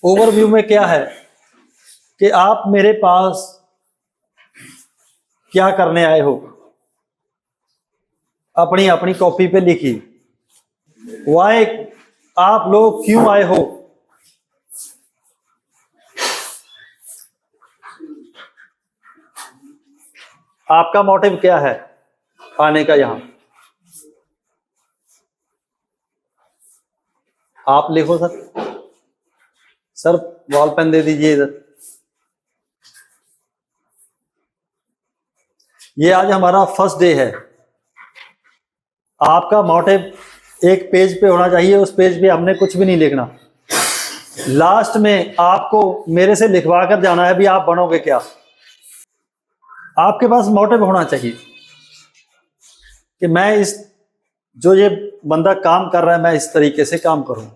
Overview में क्या है कि आप मेरे पास क्या करने आए हो, अपनी अपनी कॉपी पे लिखिए। वाई, आप लोग क्यों आए हो, आपका मोटिव क्या है आने का। यहां आप लिखो सर बॉल पेन दे दीजिए इधर। ये आज हमारा फर्स्ट डे है। आपका मोटिव एक पेज पे होना चाहिए, उस पेज पे हमने कुछ भी नहीं लिखना। लास्ट में आपको मेरे से लिखवा कर जाना है भी आप बनोगे क्या। आपके पास मोटिव होना चाहिए कि मैं इस जो ये बंदा काम कर रहा है मैं इस तरीके से काम करूं।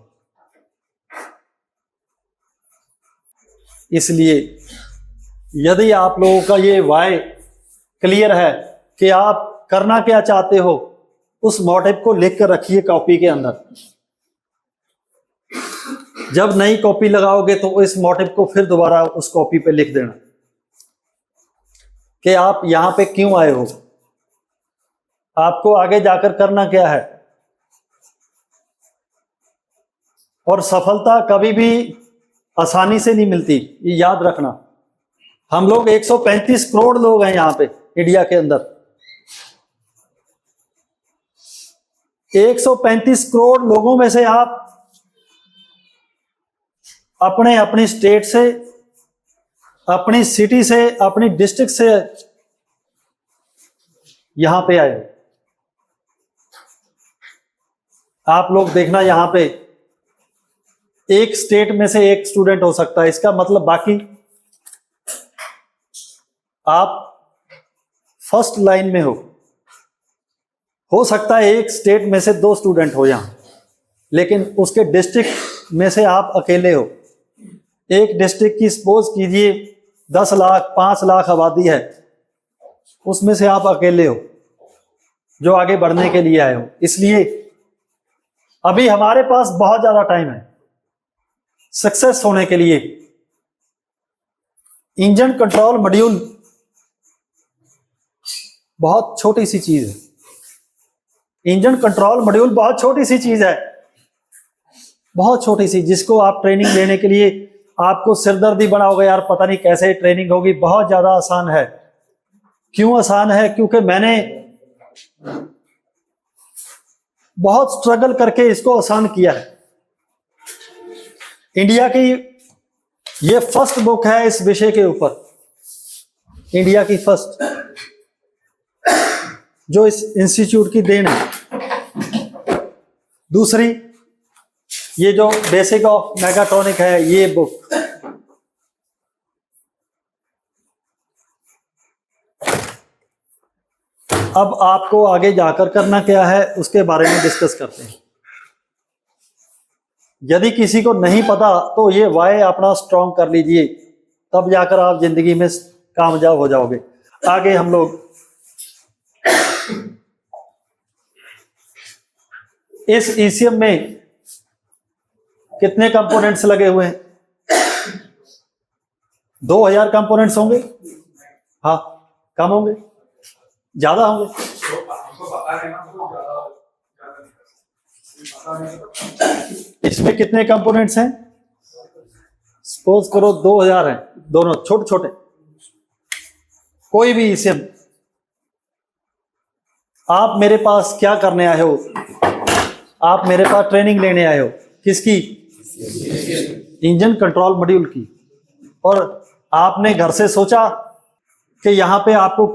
इसलिए यदि आप लोगों का ये वाई क्लियर है कि आप करना क्या चाहते हो, उस मोटिव को लिख कर रखिए कॉपी के अंदर। जब नई कॉपी लगाओगे तो इस मोटिव को फिर दोबारा उस कॉपी पे लिख देना कि आप यहां पे क्यों आए हो, आपको आगे जाकर करना क्या है। और सफलता कभी भी आसानी से नहीं मिलती, ये याद रखना। हम लोग 135 करोड़ लोग हैं यहां पे इंडिया के अंदर। 135 करोड़ लोगों में से आप अपने अपनी स्टेट से, अपनी सिटी से, अपनी डिस्ट्रिक्ट से यहां पे आए। आप लोग देखना यहां पे एक स्टेट में से एक स्टूडेंट हो सकता है, इसका मतलब बाकी आप फर्स्ट लाइन में हो सकता है एक स्टेट में से 2 स्टूडेंट हो यहां, लेकिन उसके डिस्ट्रिक्ट में से आप अकेले हो। एक डिस्ट्रिक्ट की सपोज कीजिए 10 लाख 5 लाख आबादी है, उसमें से आप अकेले हो जो आगे बढ़ने के लिए आए हो। इसलिए अभी हमारे पास बहुत ज्यादा टाइम है सक्सेस होने के लिए। इंजन कंट्रोल मॉड्यूल बहुत छोटी सी चीज है। इंजन कंट्रोल मॉड्यूल बहुत छोटी सी चीज है, बहुत छोटी सी, जिसको आप ट्रेनिंग लेने के लिए आपको सिरदर्दी बनाओगे यार पता नहीं कैसे ट्रेनिंग होगी। बहुत ज्यादा आसान है। क्यों आसान है? क्योंकि मैंने बहुत स्ट्रगल करके इसको आसान किया है। इंडिया की ये फर्स्ट बुक है इस विषय के ऊपर, इंडिया की फर्स्ट, जो इस इंस्टीट्यूट की देन है। दूसरी ये जो बेसिक ऑफ मेगाट्रॉनिक है ये बुक। अब आपको आगे जाकर करना क्या है उसके बारे में डिस्कस करते हैं। यदि किसी को नहीं पता तो ये वाई अपना स्ट्रॉन्ग कर लीजिए, तब जाकर आप जिंदगी में कामयाब हो जाओगे। आगे हम लोग इस ईसीएम में कितने कंपोनेंट्स लगे हुए हैं? 2000 कंपोनेंट्स होंगे। हाँ, कम होंगे, ज्यादा होंगे? इसमें कितने कंपोनेंट्स हैं? सपोज करो 2000 हैं, दोनों छोटे छोटे। कोई भी ईसीएम, आप मेरे पास क्या करने आए हो? आप मेरे पास ट्रेनिंग लेने आए हो। किसकी? इंजन कंट्रोल मॉड्यूल की। और आपने घर से सोचा कि यहां पे आपको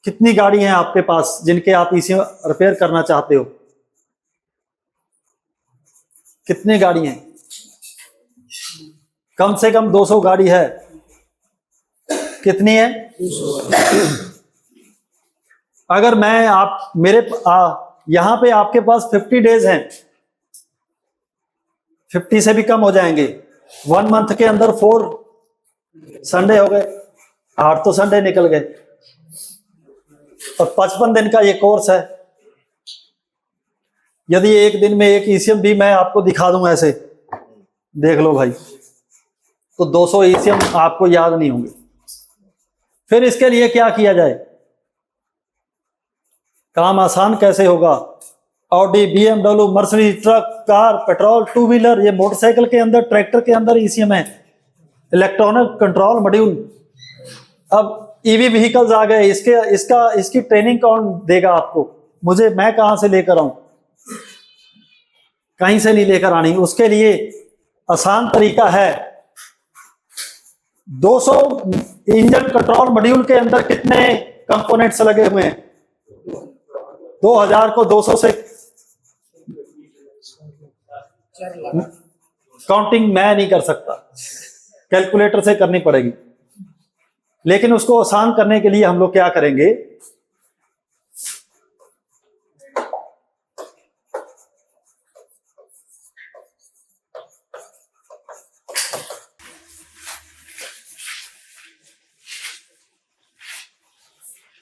कितनी गाड़ी हैं आपके पास जिनके आप ईसीएम रिपेयर करना चाहते हो? कितनी गाड़ी हैं? कम से कम 200 गाड़ी है। कितनी है? 200। अगर मैं आप मेरे यहां पे आपके पास 50 डेज हैं, 50 से भी कम हो जाएंगे। 1 मंथ के अंदर 4 संडे हो गए, 8 तो संडे निकल गए। और 55 दिन का ये कोर्स है। यदि एक दिन में एक ईसीएम भी मैं आपको दिखा दूं ऐसे, देख लो भाई, तो 200 ईसीएम आपको याद नहीं होंगे। फिर इसके लिए क्या किया जाए, काम आसान कैसे होगा। Audi, BMW, Mercedes, truck, car, petrol, two wheeler, ये मोटरसाइकिल के अंदर, ट्रैक्टर के अंदर ईसीएम है, इलेक्ट्रॉनिक कंट्रोल मॉड्यूल। अब ईवी व्हीकल्स आ गए, इसकी ट्रेनिंग कौन देगा आपको? मैं कहां से लेकर आऊं? कहीं से नहीं लेकर आनी। उसके लिए आसान तरीका है, 200 इंजन कंट्रोल मॉड्यूल के अंदर कितने कंपोनेंट्स लगे हुए हैं? 2000 को 200 से काउंटिंग मैं नहीं कर सकता, कैलकुलेटर से करनी पड़ेगी। लेकिन उसको आसान करने के लिए हम लोग क्या करेंगे,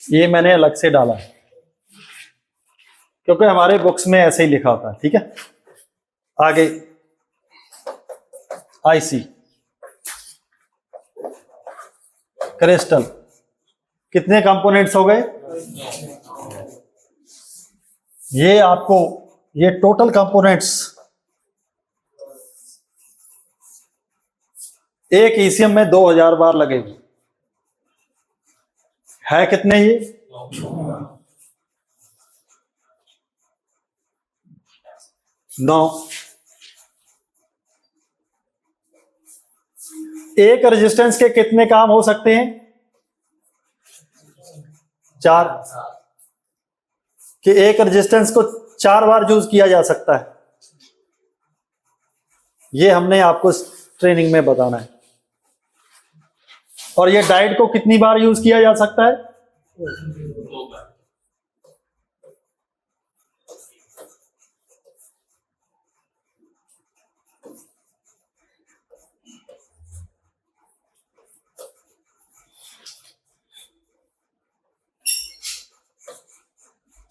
ये मैंने अलग से डाला है क्योंकि हमारे बुक्स में ऐसे ही लिखा होता है। ठीक है, आगे आईसी, क्रिस्टल, कितने कंपोनेंट्स हो गए? ये आपको ये टोटल कंपोनेंट्स एक ईसीएम में 2000 बार लगेगी। है कितने ये? 9। एक रेजिस्टेंस के कितने काम हो सकते हैं? 4। कि एक रेजिस्टेंस को 4 बार यूज किया जा सकता है। ये हमने आपको ट्रेनिंग में बताना है। और ये डायोड को कितनी बार यूज किया जा सकता है? 2 बार।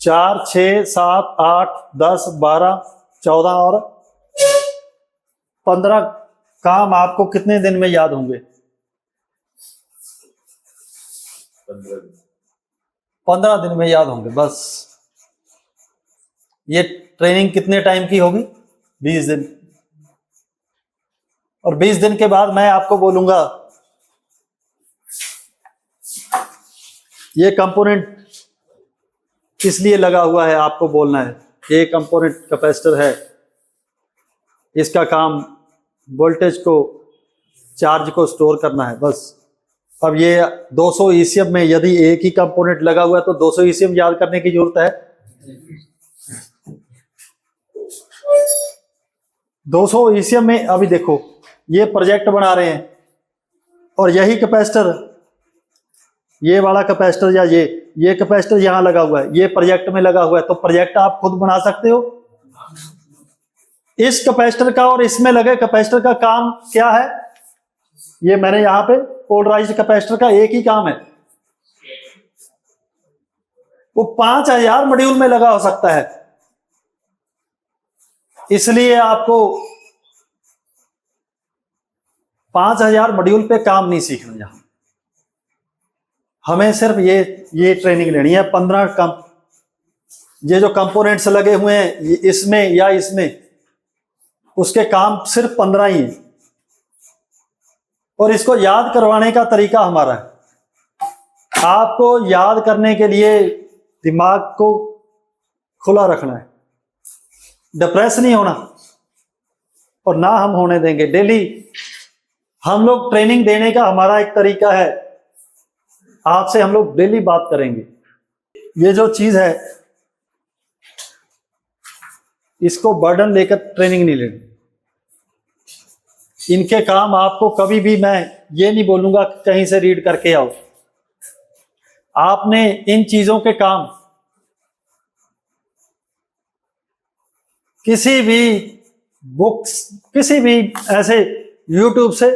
चार, 6, 7, 8, 10, 12, 14 और 15 काम आपको कितने दिन में याद होंगे? 15 दिन में याद होंगे बस। ये ट्रेनिंग कितने टाइम की होगी? 20 दिन। और 20 दिन के बाद मैं आपको बोलूंगा ये कंपोनेंट किस लिए लगा हुआ है, आपको बोलना है। ये कंपोनेंट कैपेसिटर है, इसका काम वोल्टेज को, चार्ज को स्टोर करना है बस। अब ये 200 ईसीएम में यदि एक ही कंपोनेंट लगा हुआ है तो 200 ईसीएम याद करने की जरूरत है? 200 ईसीएम में अभी देखो ये प्रोजेक्ट बना रहे हैं और यही कैपेसिटर, ये वाला कैपेसिटर या ये कैपेसिटर यहां लगा हुआ है, ये प्रोजेक्ट में लगा हुआ है, तो प्रोजेक्ट आप खुद बना सकते हो। इस कैपेसिटर का और इसमें लगे कैपेसिटर का काम क्या है? ये मैंने यहां पे पोलराइज्ड कैपेसिटर का एक ही काम है, वो 5000 मॉड्यूल में लगा हो सकता है। इसलिए आपको 5000 मॉड्यूल पे काम नहीं सीखना, यहां हमें सिर्फ ये ट्रेनिंग लेनी है। 15 ये जो कंपोनेंट्स लगे हुए हैं इसमें या इसमें, उसके काम सिर्फ 15 ही है। और इसको याद करवाने का तरीका हमारा है, आपको याद करने के लिए दिमाग को खुला रखना है, डिप्रेस नहीं होना और ना हम होने देंगे। डेली हम लोग ट्रेनिंग देने का हमारा एक तरीका है, आपसे हम लोग डेली बात करेंगे। ये जो चीज है इसको बर्डन लेकर ट्रेनिंग नहीं लेनी। इनके काम आपको कभी भी मैं ये नहीं बोलूंगा कहीं से रीड करके आओ, आपने इन चीजों के काम किसी भी बुक्स, किसी भी ऐसे यूट्यूब से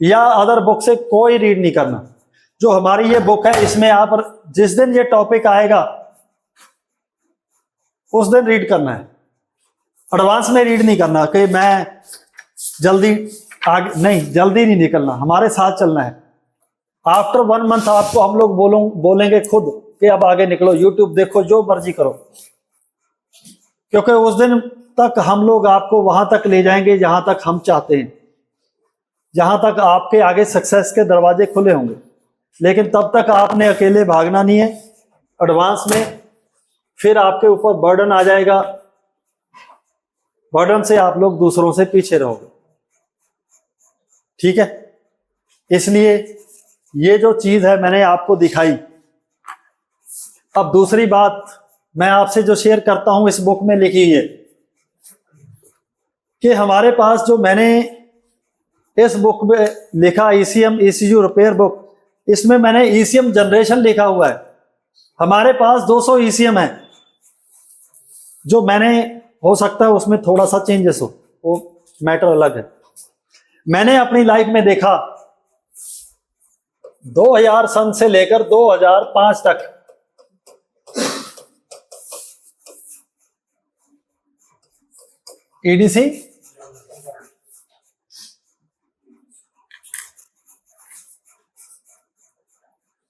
या अदर बुक से कोई रीड नहीं करना। जो हमारी ये बुक है इसमें आप जिस दिन ये टॉपिक आएगा उस दिन रीड करना है, एडवांस में रीड नहीं करना कि मैं जल्दी आगे नहीं, जल्दी नहीं निकलना, हमारे साथ चलना है। आफ्टर 1 मंथ आपको हम लोग बोलेंगे खुद कि अब आगे निकलो, यूट्यूब देखो, जो मर्जी करो, क्योंकि उस दिन तक हम लोग आपको वहां तक ले जाएंगे जहां तक हम चाहते हैं, जहां तक आपके आगे सक्सेस के दरवाजे खुले होंगे। लेकिन तब तक आपने अकेले भागना नहीं है एडवांस में, फिर आपके ऊपर बर्डन आ जाएगा, बर्डन से आप लोग दूसरों से पीछे रहोगे। ठीक है, इसलिए ये जो चीज है मैंने आपको दिखाई। अब दूसरी बात मैं आपसे जो शेयर करता हूं, इस बुक में लिखी है कि हमारे पास जो मैंने इस बुक में लिखा ECM ECU रिपेयर बुक, इसमें मैंने ECM जनरेशन लिखा हुआ है। हमारे पास 200 ECM है, जो मैंने, हो सकता है उसमें थोड़ा सा चेंजेस हो, वो मैटर अलग है। मैंने अपनी लाइफ में देखा 2000 सन से लेकर 2005 तक EDC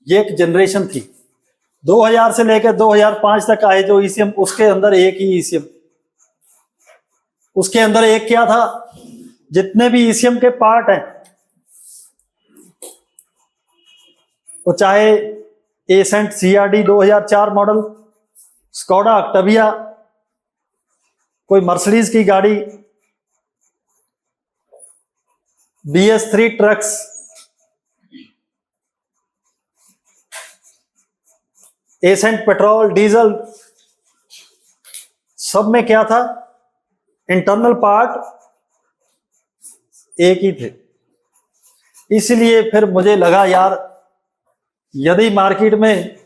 ये एक जनरेशन थी। 2000 से लेकर 2005 तक आए जो ECM, उसके अंदर एक ही ECM, उसके अंदर एक क्या था, जितने भी ECM के पार्ट हैं, वो चाहे Accent CRD 2004 model, Skoda Octavia, कोई मर्सिडीज की गाड़ी, BS3 trucks, accent petrol, diesel, सब में क्या था, इंटरनल पार्ट एक ही थे। इसलिए फिर मुझे लगा यार, यदि मार्केट में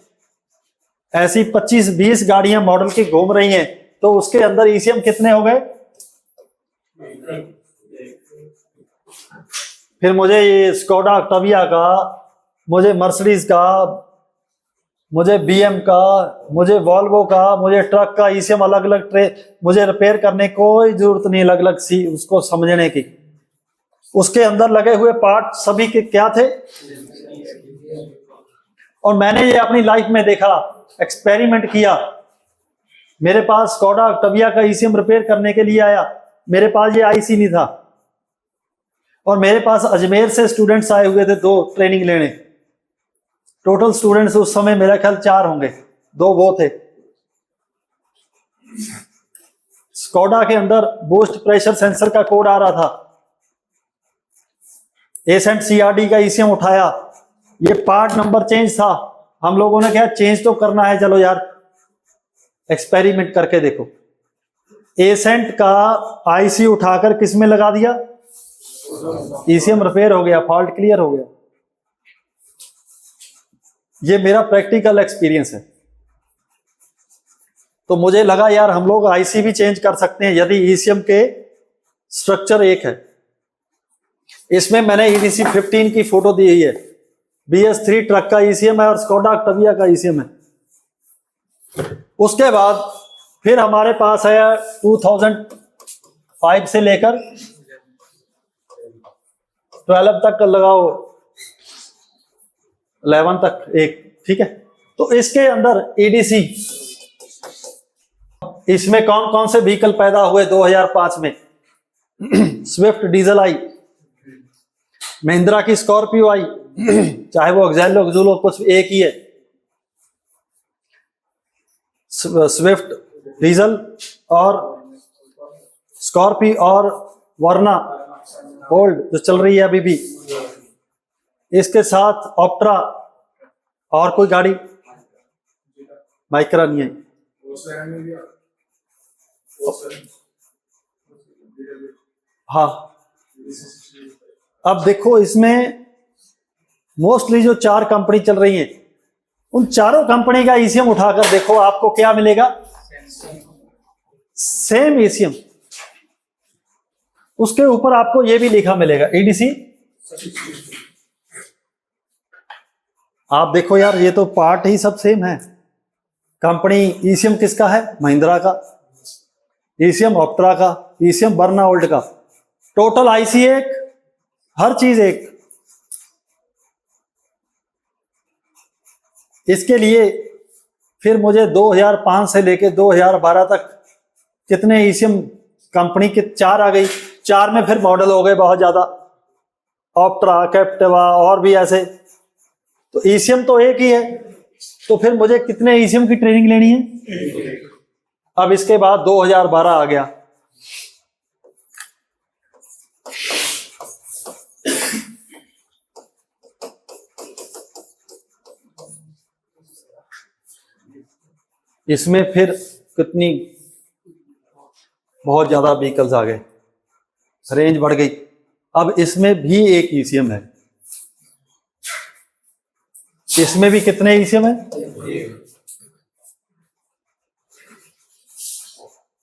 ऐसी 25-20 गाड़ियां मॉडल की घूम रही हैं, तो उसके अंदर ECM कितने हो गए। फिर मुझे ये स्कोडा ऑक्टाविया का, मुझे मर्सिडीज का, मुझे BM का, मुझे वॉल्वो का, मुझे ट्रक का ECM अलग अलग मुझे रिपेयर करने की कोई जरूरत नहीं, अलग अलग सी उसको समझने की। उसके अंदर लगे हुए पार्ट सभी के क्या थे। और मैंने ये अपनी लाइफ में देखा, एक्सपेरिमेंट किया। मेरे पास स्कोडा ऑक्टाविया का ECM रिपेयर करने के लिए आया, मेरे पास ये IC नहीं था, और मेरे पास अजमेर से स्टूडेंट्स आए हुए थे 2 ट्रेनिंग लेने। टोटल स्टूडेंट्स उस समय मेरा ख्याल 4 होंगे, 2 वो थे। स्कोडा के अंदर बूस्ट प्रेशर सेंसर का कोड आ रहा था, एसेंट CRD का ECM उठाया, ये पार्ट नंबर चेंज था। हम लोगों ने क्या, चेंज तो करना है, चलो यार एक्सपेरिमेंट करके देखो। एसेंट का IC उठाकर किस में लगा दिया, ECM रिपेयर हो गया, फॉल्ट क्लियर हो गया। ये मेरा प्रैक्टिकल एक्सपीरियंस है। तो मुझे लगा यार हम लोग IC भी चेंज कर सकते हैं यदि ECM के स्ट्रक्चर एक है। इसमें मैंने EDC 15 की फोटो दी हुई है, BS3 ट्रक का ECM है और स्कोडा ऑक्टाविया का ECM है। उसके बाद फिर हमारे पास है 2005 से लेकर 12 तक लगाओ, 11 तक एक, ठीक है। तो इसके अंदर EDC, इसमें कौन कौन से व्हीकल पैदा हुए 2005 में। स्विफ्ट डीजल आई, महिंद्रा की स्कॉर्पियो आई, चाहे वो एक्जेलो एक्जुलो कुछ एक ही है। स्विफ्ट डीजल और स्कॉर्पियो और वरना ओल्ड जो चल रही है अभी भी, इसके साथ ऑप्ट्रा और कोई गाड़ी, माइक्रा नहीं है। हाँ, अब देखो इसमें मोस्टली जो 4 कंपनी चल रही हैं, उन चारों कंपनी का ECM उठाकर देखो, आपको क्या मिलेगा, सेम ECM। उसके ऊपर आपको ये भी लिखा मिलेगा EDC। आप देखो यार, ये तो पार्ट ही सब सेम है। कंपनी ECM किसका है, महिंद्रा का, ECM ऑप्ट्रा का, ECM बर्ना ओल्ड का। टोटल IC एक, हर चीज एक। इसके लिए फिर मुझे 2005 से लेके 2012 तक कितने ईसीएम कंपनी के 4 आ गई, 4 में फिर मॉडल हो गए बहुत ज्यादा, ऑप्ट्रा, कैप्टिवा और भी ऐसे। तो ईसीएम तो एक ही है, तो फिर मुझे कितने ईसीएम की ट्रेनिंग लेनी है। अब इसके बाद 2012 आ गया। इसमें फिर कितनी बहुत ज्यादा व्हीकल्स आ गए, रेंज बढ़ गई। अब इसमें भी एक ईसीएम है। इसमें भी कितने ईसीएम है?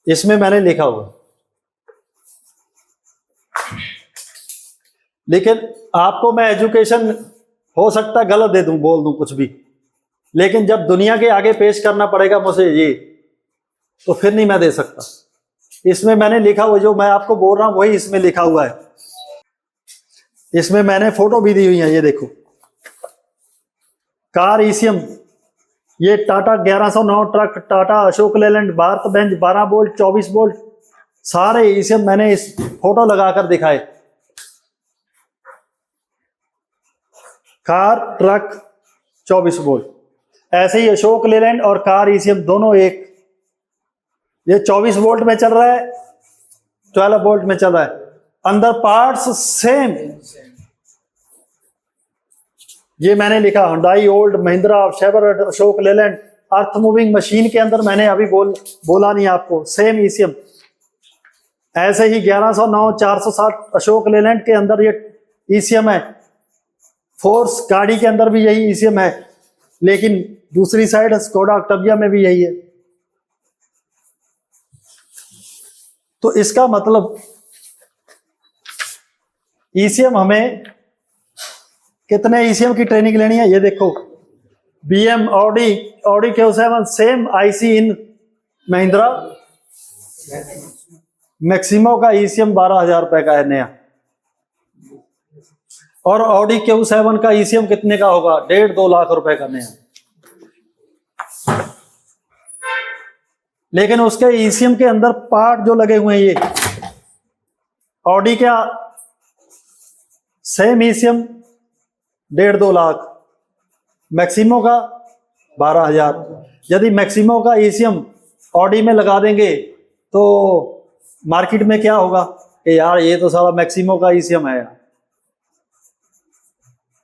इसमें मैंने लिखा हुआ, लेकिन आपको मैं एजुकेशन हो सकता है गलत दे दूं, बोल दूं कुछ भी, लेकिन जब दुनिया के आगे पेश करना पड़ेगा मुझे ये, तो फिर नहीं मैं दे सकता। इसमें मैंने लिखा हुआ, जो मैं आपको बोल रहा हूं वही इसमें लिखा हुआ है। इसमें मैंने फोटो भी दी हुई है, ये देखो। कार ईसीएम, ये Tata 1109 truck, Tata Ashok Leyland, Bharat Benz 12 volt 24 volt, सारे ईसीएम मैंने इस फोटो लगाकर दिखाए। Car, truck 24 volt. ऐसे ही अशोक लेलैंड और कार ईसीएम दोनों एक। ये 24 वोल्ट में चल रहा है, 12 वोल्ट में चल रहा है, अंदर पार्ट्स सेम। ये मैंने लिखा Hyundai, old, Mahindra, Chevrolet, Ashok Leyland, earth moving machine के अंदर मैंने अभी बोला नहीं आपको, सेम ईसीएम। ऐसे ही 1109 460 अशोक लेलैंड के अंदर ये ईसीएम है। फोर्स गाड़ी के अंदर भी यही ईसीएम है, लेकिन दूसरी साइड स्कोडा ऑक्टाविया में भी यही है। तो इसका मतलब ईसीएम हमें कितने ईसीएम की ट्रेनिंग लेनी है, ये देखो। BM, Audi Q7 same IC in Mahindra. Maxximo का ईसीएम 12,000 रुपए का है नया, और ऑडी Q7 का ईसीएम कितने का होगा? 1.5-2 लाख रुपए का नया। लेकिन उसके ईसीएम के अंदर पार्ट जो लगे हुए हैं, ये ऑडी का सेम ईसीएम 1.5-2 लाख, मैक्सिमो का 12,000। यदि मैक्सिमो का ईसीएम ऑडी में लगा देंगे तो मार्केट में क्या होगा कि यार ये तो सारा मैक्सिमो का ईसीएम है।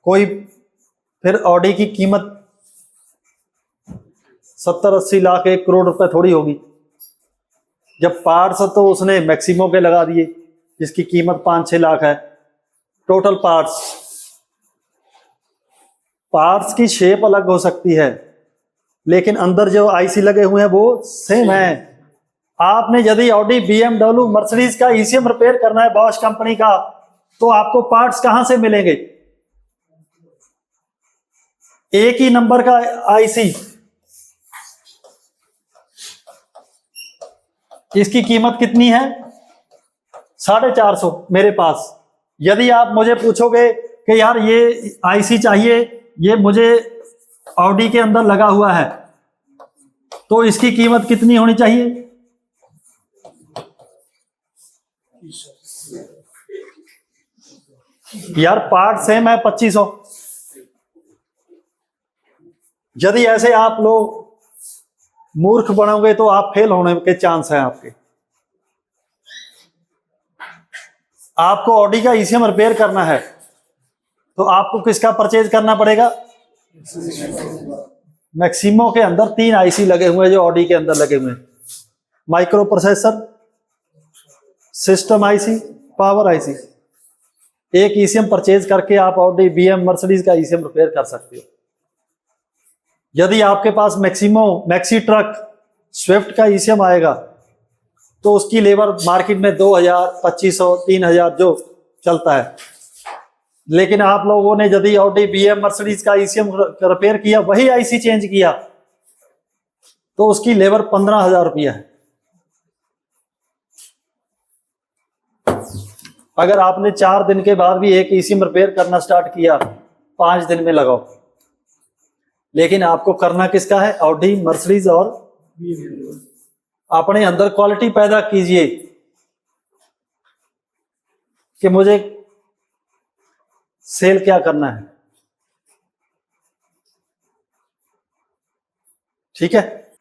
कोई फिर ऑडी की कीमत 70-80 लाख 1 करोड़ रुपए थोड़ी होगी, जब पार्ट्स तो उसने मैक्सिमो के लगा दिए जिसकी कीमत 5-6 लाख है। टोटल पार्ट्स की शेप अलग हो सकती है, लेकिन अंदर जो आईसी लगे हुए हैं वो सेम है। आपने यदि ऑडी, BMW, मर्सिडीज का ईसीएम रिपेयर करना है बॉश कंपनी का, तो आपको पार्ट्स कहां से मिलेंगे? एक ही नंबर का आईसी, इसकी कीमत कितनी है? 450 मेरे पास। यदि आप मुझे पूछोगे कि यार ये आईसी चाहिए, ये मुझे ऑडी के अंदर लगा हुआ है, तो इसकी कीमत कितनी होनी चाहिए? यार पार्ट सेम है, 2500। यदि ऐसे आप लोग मूर्ख बनोगे तो आप फेल होने के चांस है आपके। आपको ऑडी का ईसीएम रिपेयर करना है तो आपको किसका परचेज करना पड़ेगा? मैक्सिमो के अंदर 3 आईसी लगे हुए हैं जो ऑडी के अंदर लगे हुए हैं। Micro processor, system IC, power IC. एक ईसीएम परचेज करके आप ऑडी, बीएम, मर्सिडीज का ईसीएम रिपेयर कर सकते हो। यदि आपके पास मैक्सी ट्रक, स्विफ्ट का ईसीएम आएगा तो उसकी लेबर मार्केट में 2,000, 2,500, 3,000 जो चलता है। लेकिन आप लोगों ने यदि ऑडी, बीएम, मर्सिडीज का ईसीएम रिपेयर किया, वही आईसी चेंज किया, तो उसकी लेबर 15,000 रुपया है। अगर आपने 4 दिन के बाद भी एक ईसीएम रिपेयर करना स्टार्ट किया, 5 दिन में लगाओ। लेकिन आपको करना किसका है? ऑडी, मर्सिडीज और अपने अंदर क्वालिटी पैदा कीजिए कि मुझे सेल क्या करना है। ठीक है,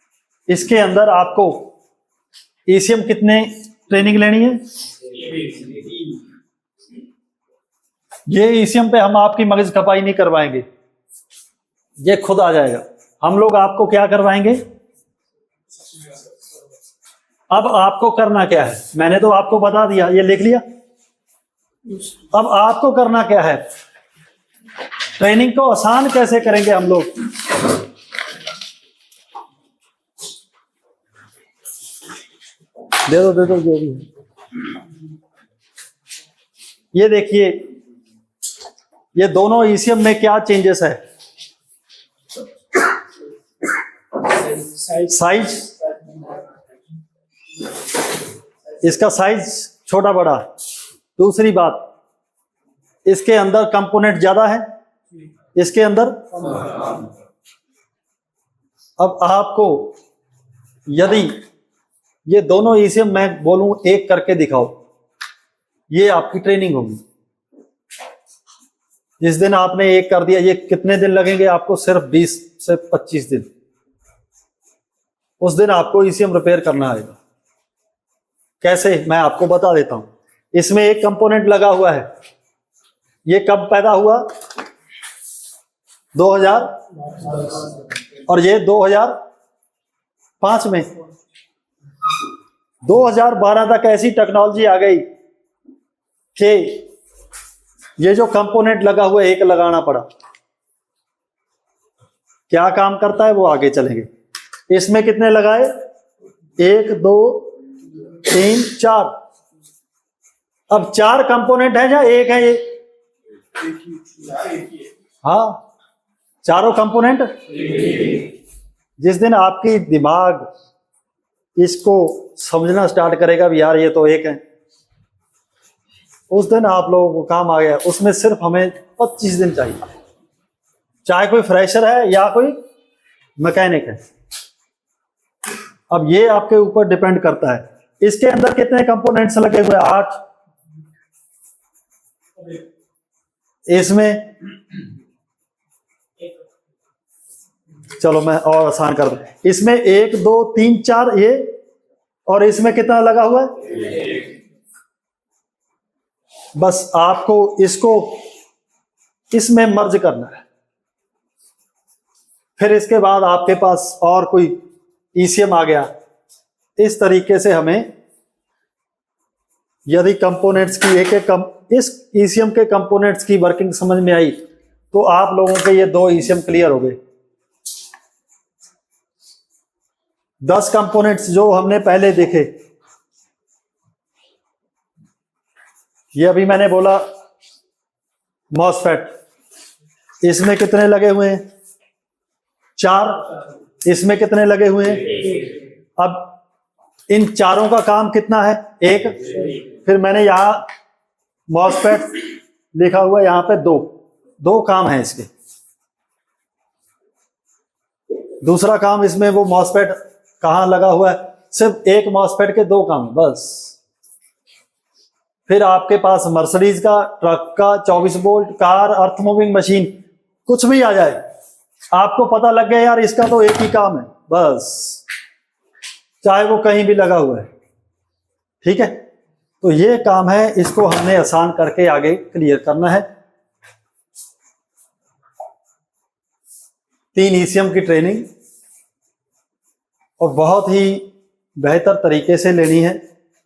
इसके अंदर आपको ईसीएम कितने ट्रेनिंग लेनी है? ये ईसीएम पे हम आपकी मगज खपाई नहीं करवाएंगे, ये खुद आ जाएगा। हम लोग आपको क्या करवाएंगे? अब आपको करना क्या है? मैंने तो आपको बता दिया, ये लिख लिया। अब आपको करना क्या है? ट्रेनिंग को आसान कैसे करेंगे हम लोग? दे दो जो भी है। ये देखिए, ये दोनों ईसीएम में क्या चेंजेस है? साइज, इसका साइज छोटा बड़ा। दूसरी बात, इसके अंदर कंपोनेंट ज्यादा है, इसके अंदर। अब आपको यदि ये दोनों ईसीएम मैं बोलूं एक करके दिखाओ, ये आपकी ट्रेनिंग होगी। जिस दिन आपने एक कर दिया, ये कितने दिन लगेंगे आपको? सिर्फ 20 से 25 दिन। उस दिन आपको ईसीएम रिपेयर करना आएगा। कैसे? मैं आपको बता देता हूं। इसमें एक कंपोनेंट लगा हुआ है, ये कब पैदा हुआ? 2000 और ये 2005 में। 2012 तक ऐसी टेक्नोलॉजी आ गई कि ये जो कंपोनेंट लगा हुआ है, एक लगाना पड़ा। क्या काम करता है वो आगे चलेंगे। इसमें कितने लगाए? 1 2 3 4। अब 4 कंपोनेंट है या एक है? ये हाँ, चारों कंपोनेंट। जिस दिन आपकी दिमाग इसको समझना स्टार्ट करेगा भी यार ये तो एक है, उस दिन आप लोगों को काम आ गया। उसमें सिर्फ हमें 25 दिन चाहिए, चाहे कोई फ्रेशर है या कोई मैकेनिक है। अब ये आपके ऊपर डिपेंड करता है। इसके अंदर कितने कंपोनेंट्स लगे हुए? 8। इसमें चलो मैं और आसान कर दूं, इसमें 1 2 3 4 ये, और इसमें कितना लगा हुआ है? बस आपको इसको इसमें मर्ज करना है। फिर इसके बाद आपके पास और कोई ईसीएम आ गया। इस तरीके से हमें यदि कंपोनेंट्स की इस ईसीएम के कंपोनेंट्स की वर्किंग समझ में आई तो आप लोगों के ये 2 ईसीएम क्लियर हो गए। 10 कंपोनेंट्स जो हमने पहले देखे, ये अभी मैंने बोला मॉसफेट, इसमें कितने लगे हुए हैं? 4। इसमें कितने लगे हुए हैं? अब इन चारों का काम कितना है? 1। फिर मैंने यहां मॉसफेट लिखा हुआ, यहां पे 2 काम है इसके। दूसरा काम इसमें वो मॉसफेट कहां लगा हुआ है? सिर्फ एक मॉसफेट के 2 काम है बस। फिर आपके पास मर्सिडीज का, ट्रक का, 24 volt, car, earth moving machine, कुछ भी आ जाए, आपको पता लग गया यार इसका तो एक ही काम है बस, चाहे वो कहीं भी लगा हुआ है। ठीक है, तो ये काम है, इसको हमने आसान करके आगे क्लियर करना है। 3 ईसीएम की ट्रेनिंग और बहुत ही बेहतर तरीके से लेनी है।